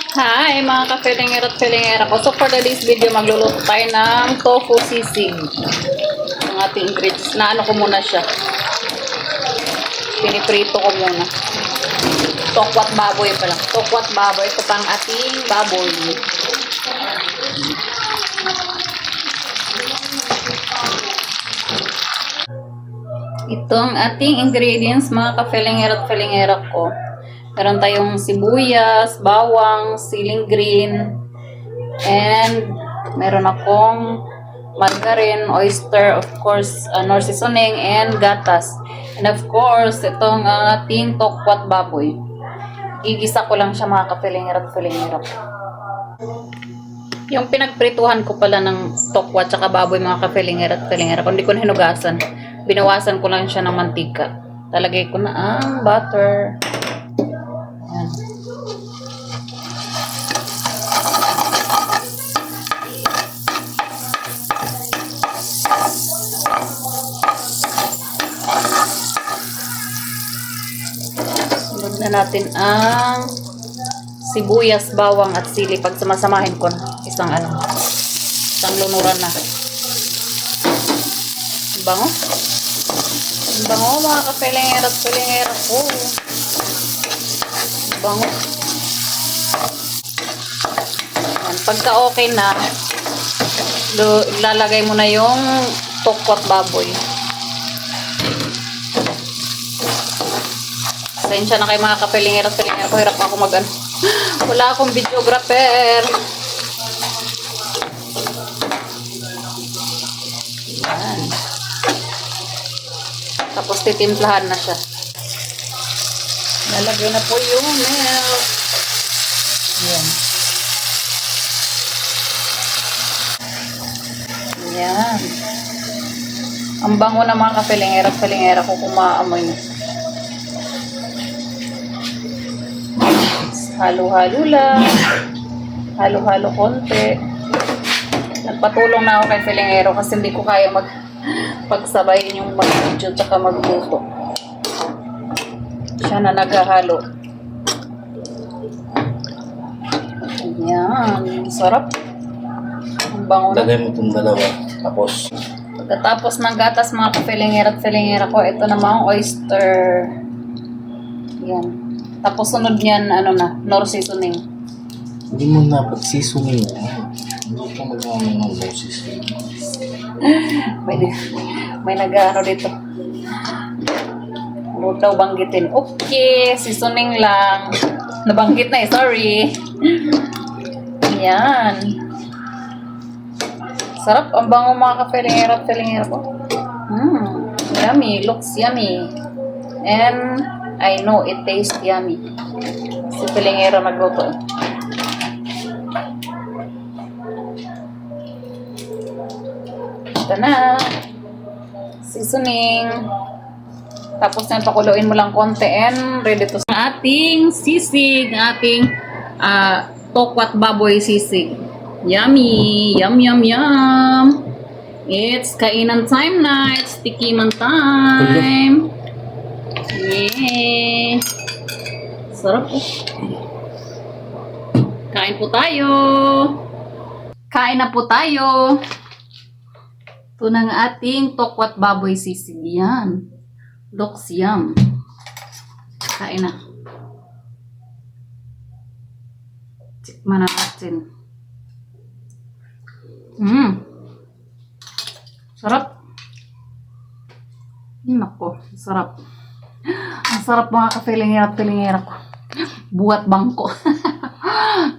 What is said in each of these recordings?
Hi mga ka-filingero at filingera ko. So for today's video, magluluto tayo ng tofu sisig. Ang ating ingredients. Naano ko muna siya. Piniprito ko muna. Tokwat baboy pala. Tokwat baboy. Ito pang ating baboy. Ito ang ating ingredients mga ka-filingero at filingera ko. Meron tayong sibuyas, bawang, siling green, and meron akong margarine, oyster, of course, nor seasoning, and gatas. And of course, itong ating tokwat baboy. Gigisa ko lang siya mga ka-filingero at filingera. Yung pinagprituhan ko pala ng tokwat tsaka baboy mga ka-filingero at filingera ko, hindi ko na hinugasan. Binawasan ko lang siya ng mantika. Talagay ko na ang butter. Ayan. Sunod na natin ang sibuyas, bawang at sili. Pag sumasamahin ko na isang lunuran na. Bango. Bango mga ka-filingero at filingera ko. Bango. Ayan. Pagka okay na, ilalagay mo na yung tokwat baboy. Pasensya na kayo mga ka-filingero at filingera ko. Hirap ako wala akong videographer. Ayan. Tapos titimplahan na siya. Nalagay na po yung milk. Ayan. Ayan. Ang bango na mga ka-filingero at filingera ko kung maaamoy niyo. Halo-halo lang. Halo-halo konti. Nagpatulong na ako kay filingero kasi hindi ko kaya pagsabayin yung mag-video tsaka magluto. Siya na naghahalo. Ayan. Sarap. Ang bango na. Lagay mo itong dalawa. Tapos, Pagkatapos ng gatas mga ka-filingero at filingera ko, ito namang oyster. Ayan. Tapos sunod niyan, nor seasoning. hindi mo na pagsisunin mo. Hindi ka mag-ano ng boses. May nag-ano dito. Huwag daw banggitin. Okay, seasoning lang. Nabanggit na sorry. Ayan. Sarap. Ang bango mga ka-filingero at filingera ko. Yummy. Looks yummy. And I know it tastes yummy. Si filingero nagluto. Ito na. Seasoning. Tapos na pakuluin mo lang konti and ready to sa ating sisig, ating tokwat baboy sisig. Yummy! Yum, yum, yum! It's kainan time na. It's tikiman time. Yeah! Sarap po. Kain po tayo. Kain na po tayo. Ito ng ating tokwat baboy sisig. Yan. Looks yum. Kain na. Tikman na natin. Sarap. Nako, sarap. Ang sarap mga ka-filingera at filingera ko. Buhat bangko.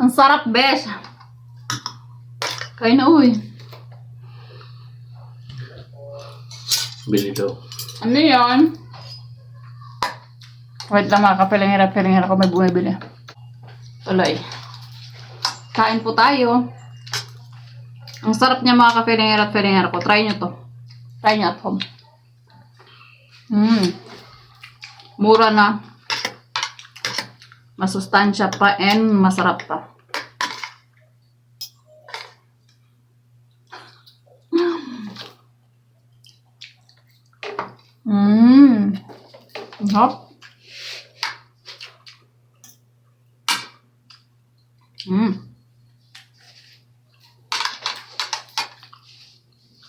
Ang sarap, besh. Kain na, uy. Bili daw. Ano yan? Wait lang mga ka-filingera at filingera ko, may bumibili. Tuloy. Kain po tayo. Ang sarap niya mga ka-filingera at filingera ko. Try nyo to. Try nyo at home. Mura na. Masustansya pa and masarap pa. Sarap.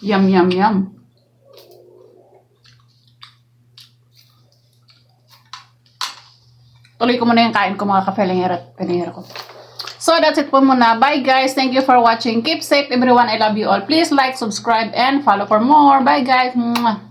Yum, yum, yum. Tuloy ko muna yung kain ko mga ka-felingero at felingero ko. So that's it po muna. Bye guys. Thank you for watching. Keep safe everyone. I love you all. Please like, subscribe, and follow for more. Bye guys. Mwah.